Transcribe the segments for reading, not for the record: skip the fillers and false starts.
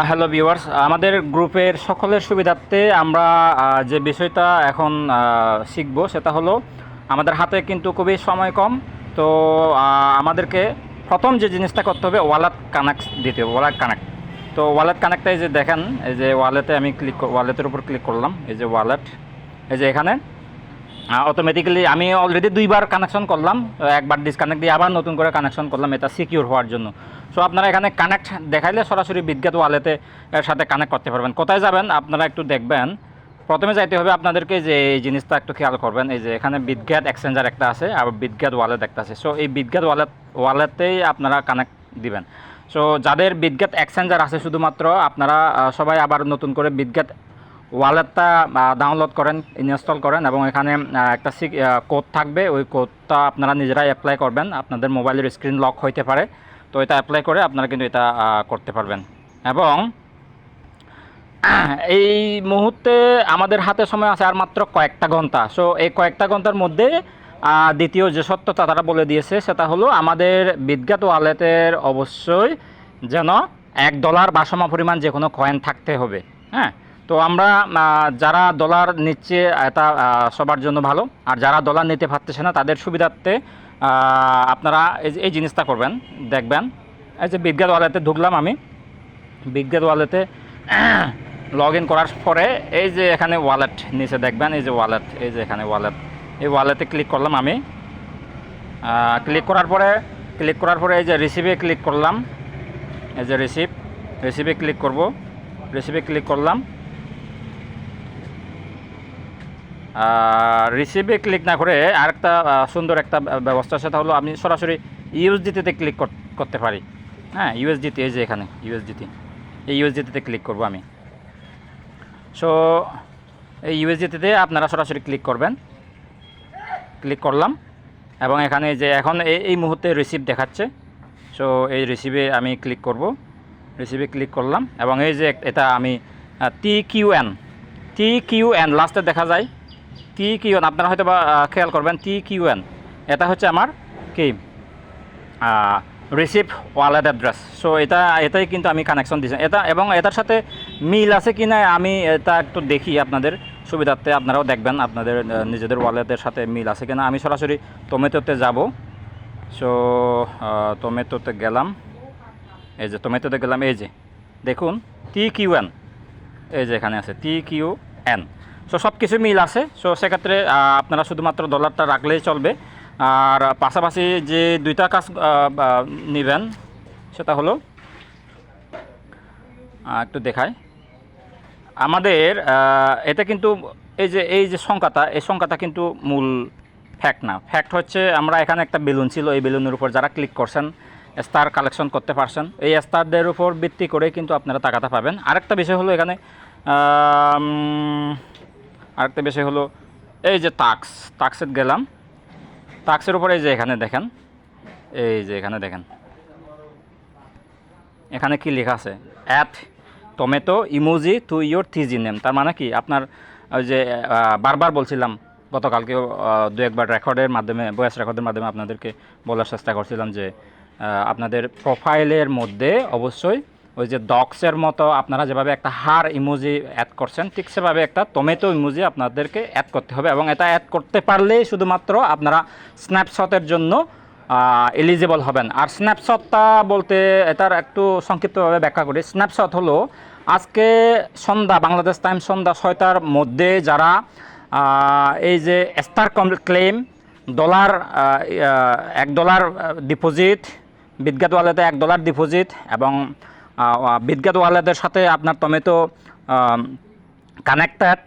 Hello viewers, আমাদের গ্রুপের সকলের সুবিধার্থে আমরা যে বিষয়টা এখন শিখব সেটা হলো আমাদের হাতে কিন্তু খুবই সময় কম। তো আমাদেরকে প্রথম যে জিনিসটা করতে হবে ওয়ালেট কানেক্ট দিতে হবে, ওয়ালেট কানেক্ট। তো ওয়ালেট কানেক্টটা এই যে দেখেন, এই যে ওয়ালেটে আমি ওয়ালেটের উপর ক্লিক করলাম, এই যে ওয়ালেট, এই যে এখানে অটোমেটিক্যালি আমি অলরেডি দুইবার কানেকশন করলাম, একবার ডিসকানেক্ট দিয়ে আবার নতুন করে কানেকশন করলাম এটা সিকিউর হওয়ার জন্য। সো আপনারা এখানে কানেক্ট দেখাইলে সরাসরি বিজ্ঞাত ওয়ালেটে এর সাথে কানেক্ট করতে পারবেন। কোথায় যাবেন আপনারা একটু দেখবেন, প্রথমে যাইতে হবে আপনাদেরকে, যে এই জিনিসটা একটু খেয়াল করবেন, এই যে এখানে বিজ্ঞাত এক্সচেঞ্জার একটা আছে আর বিজ্ঞাত ওয়ালেট একটা আছে। সো এই বিজ্ঞাত ওয়ালেটেই আপনারা কানেক্ট দিবেন। সো যাদের বিজ্ঞাত এক্সচেঞ্জার আছে শুধুমাত্র আপনারা সবাই আবার নতুন করে বিজ্ঞাত ওয়ালেটটা ডাউনলোড করেন, ইনস্টল করেন এবং এখানে একটা কোড থাকবে, ওই কোডটা আপনারা নিজেরাই অ্যাপ্লাই করবেন। আপনাদের মোবাইলের স্ক্রিন লক হইতে পারে, তো এটা অ্যাপ্লাই করে আপনারা কিন্তু এটা করতে পারবেন। এবং এই মুহূর্তে আমাদের হাতে সময় আছে আর মাত্র কয়েকটা ঘন্টা। সো এই কয়েকটা ঘন্টার মধ্যে দ্বিতীয় যে সত্যতা তারা বলে দিয়েছে সেটা হলো আমাদের বিজ্ঞাত ওয়ালেটের অবশ্যই যেন $1 বা সম পরিমাণ যে কোনো কয়েন থাকতে হবে। হ্যাঁ, তো আমরা যারা ডলার নিচ্ছে এটা সবার জন্য ভালো, আর যারা ডলার নিতে পারতেছে না তাদের সুবিধার্থে আপনারা এই জিনিসটা করবেন। দেখবেন এই যে বিজ্ঞাত ওয়ালেটে ঢুকলাম আমি, বিজ্ঞাত ওয়ালেটে লগ ইন করার পরে এই যে এখানে ওয়ালেট নিচে দেখবেন, এই যে ওয়ালেট, এই যে এখানে ওয়ালেট, এই ওয়ালেটে ক্লিক করলাম আমি। ক্লিক করার পরে এই যে রিসিভে ক্লিক করলাম, এই যে রিসিভে ক্লিক করব, রিসিভে ক্লিক করলাম। রিসিভে ক্লিক না করে আরেকটা সুন্দর একটা ব্যবস্থা, সেটা হলো আমি সরাসরি ইউএসডিটিতে ক্লিক করতে পারি। হ্যাঁ, ইউএসডিটি, এই যে এখানে ইউএসডিটি, এই ইউএসডিটিতে ক্লিক করব আমি। সো এই ইউএসডিটিতে আপনারা সরাসরি ক্লিক করবেন। ক্লিক করলাম এবং এখানে যে এখন এই মুহূর্তে রিসিভ দেখাচ্ছে। সো এই রিসিভে আমি ক্লিক করব, রিসিভে ক্লিক করলাম এবং এই যে এটা আমি টিকিউএন লাস্টে দেখা যায়, টিকিউএন আপনারা হয়তো বা খেয়াল করবেন, টিকিউএন এটা হচ্ছে আমার কি রিসিভ ওয়ালেট অ্যাড্রেস। সো এটাই কিন্তু আমি কানেকশন দিয়েছি এটা, এবং এটার সাথে মিল আছে কি না আমি এটা একটু দেখি আপনাদের সুবিধার্থে, আপনারাও দেখবেন আপনাদের নিজেদের ওয়ালেটের সাথে মিল আছে কিনা। আমি সরাসরি টমেটোতে যাব। সো টমেটোতে গেলাম, এই যে টমেটোতে গেলাম, এই যে দেখুন টিকিউএন, এই যে এখানে আছে টিকিউএন। সো সব কিছু মিল আছে। সো সেক্ষেত্রে আপনারা শুধুমাত্র ডলারটা রাখলেই চলবে। আর পাশাপাশি যে দুইটা কাজ নেবেন সেটা হলো একটু দেখায় আমাদের এটা কিন্তু এই যে সংখ্যাটা, এই সংখ্যাটা কিন্তু মূল ফ্যাক্ট না। ফ্যাক্ট হচ্ছে আমরা এখানে একটা বেলুন ছিল, এই বেলুনের উপর যারা ক্লিক করছেন স্টার কালেকশন করতে পারছেন, এই স্টারদের উপর ভিত্তি করে কিন্তু আপনারা টাকাটা পাবেন। আরেকটা বিষয় হলো এখানে আরেকটা বিষয় হলো এই যে টাক্সে গেলাম, টাক্সের উপরে এই যে এখানে দেখেন, এই যে এখানে দেখেন এখানে কি লেখা আছে, add tomato emoji to your থিজি নেম। তার মানে কি আপনার ওই যে বারবার বলছিলাম গতকালকেও দু একবার রেকর্ডের মাধ্যমে, ভয়েস রেকর্ডের মাধ্যমে আপনাদেরকে বলার চেষ্টা করছিলাম যে আপনাদের প্রোফাইলের মধ্যে অবশ্যই ওই যে ডক্সের মতো আপনারা যেভাবে একটা হার ইমোজি অ্যাড করছেন ঠিক সেভাবে একটা টমেটো ইমোজি আপনাদেরকে অ্যাড করতে হবে। এবং এটা অ্যাড করতে পারলেই শুধুমাত্র আপনারা স্ন্যাপশটের জন্য এলিজিবল হবেন। আর স্ন্যাপশটটা বলতে এটার একটু সংক্ষিপ্তভাবে ব্যাখ্যা করি। স্ন্যাপশট হলো আজকে সন্ধ্যা, বাংলাদেশ টাইম সন্ধ্যা 6টার মধ্যে যারা এই যে স্টার ক্লেম ডলার $1 ডিপোজিট, বিজ্ঞাত ওয়ালেটে $1 ডিপোজিট এবং বিজ্ঞাত ওয়ালেটের সাথে আপনার টমেটো কানেক্টেড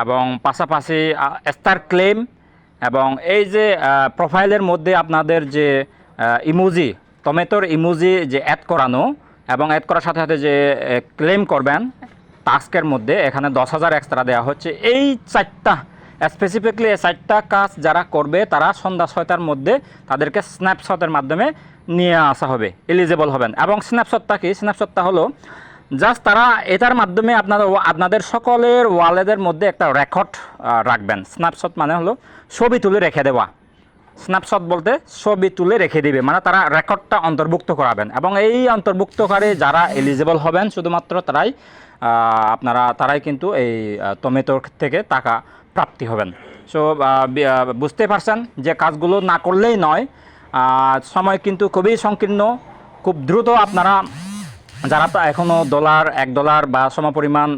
এবং পাশাপাশি স্টার ক্লেম এবং এই যে প্রোফাইলের মধ্যে আপনাদের যে ইমোজি, টমেটোর ইমোজি যে অ্যাড করানো এবং অ্যাড করার সাথে সাথে যে ক্লেম করবেন টাস্কের মধ্যে এখানে 10,000 এক্সট্রা দেওয়া হচ্ছে। এই চারটা স্পেসিফিকলি, এই চারটা কাজ যারা করবে তারা সন্ধ্যা 6টার মধ্যে তাদেরকে স্ন্যাপশটের মাধ্যমে নিয়ে আসা হবে, এলিজিবল হবেন। এবং স্ন্যাপশটটা কি, স্ন্যাপশটটা হলো জাস্ট তারা এটার মাধ্যমে আপনাদের সকলের ওয়ালেটের মধ্যে একটা রেকর্ড রাখবেন। স্ন্যাপশট মানে হলো ছবি তুলে রেখে দেওয়া। স্ন্যাপশট বলতে ছবি তুলে রেখে দিবে, মানে তারা রেকর্ডটা অন্তর্ভুক্ত করাবেন এবং এই অন্তর্ভুক্তকারী যারা এলিজিবল হবেন শুধুমাত্র তারাই কিন্তু এই টমেটোর থেকে টাকা প্রাপ্তি হবেন। সো বুঝতে পারছেন যে কাজগুলো না করলেই নয়, সময় কিন্তু খুবই সংকীর্ণ। খুব দ্রুত আপনারা যারা তো এখনও $1 বা সমপরিমাণ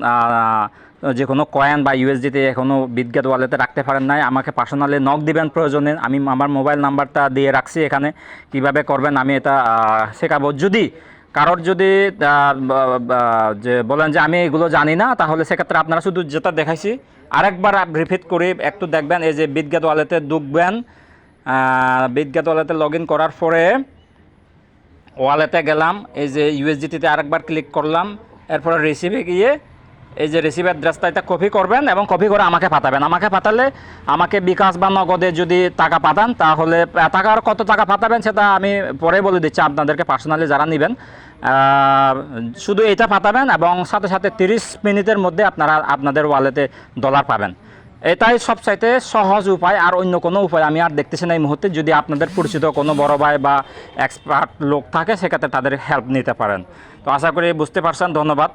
যে কোনো কয়েন বা ইউএসডিতে এখনও বিটগেট ওয়ালেটে রাখতে পারেন নাই, আমাকে পার্সোনালি নক দিবেন প্রয়োজনে। আমি আমার মোবাইল নাম্বারটা দিয়ে রাখছি এখানে, কিভাবে করবেন আমি এটা শেখাবো। যদি কারোর যদি যে বলেন যে আমি এগুলো জানি না, তাহলে সেক্ষেত্রে আপনারা শুধু যেটা দেখাইছি আরেকবার রিপিট করে একটু দেখবেন। এই যে বিটগেট ওয়ালেটে ঢুকবেন, বিটগেট ওয়ালেটে লগ ইন করার পরে ওয়ালেটে গেলাম, এই যে ইউএসডিটিতে আরেকবার ক্লিক করলাম, এরপরে রিসিভে গিয়ে এই যে রিসিভ অ্যাড্রেসটা এটা কপি করবেন এবং কপি করে আমাকে পাঠাবেন। আমাকে পাঠালে আমাকে বিকাশ বা নগদে যদি টাকা পাঠান, তাহলে টাকার কত টাকা পাঠাবেন সেটা আমি পরে বলে দিচ্ছি আপনাদেরকে, পার্সোনালি যারা নেবেন। শুধু এটা পাঠাবেন এবং সাথে সাথে 30 মিনিটের মধ্যে আপনারা আপনাদের ওয়ালেটে ডলার পাবেন। এটাই সবচাইতে সহজ উপায়, আর অন্য কোনো উপায় আমি আর দেখতেছি না এই মুহূর্তে। যদি আপনাদের পরিচিত কোনো বড় ভাই বা এক্সপার্ট লোক থাকে, সেক্ষেত্রে তাদের হেল্প নিতে পারেন। তো আশা করি বুঝতে পারছেন। ধন্যবাদ।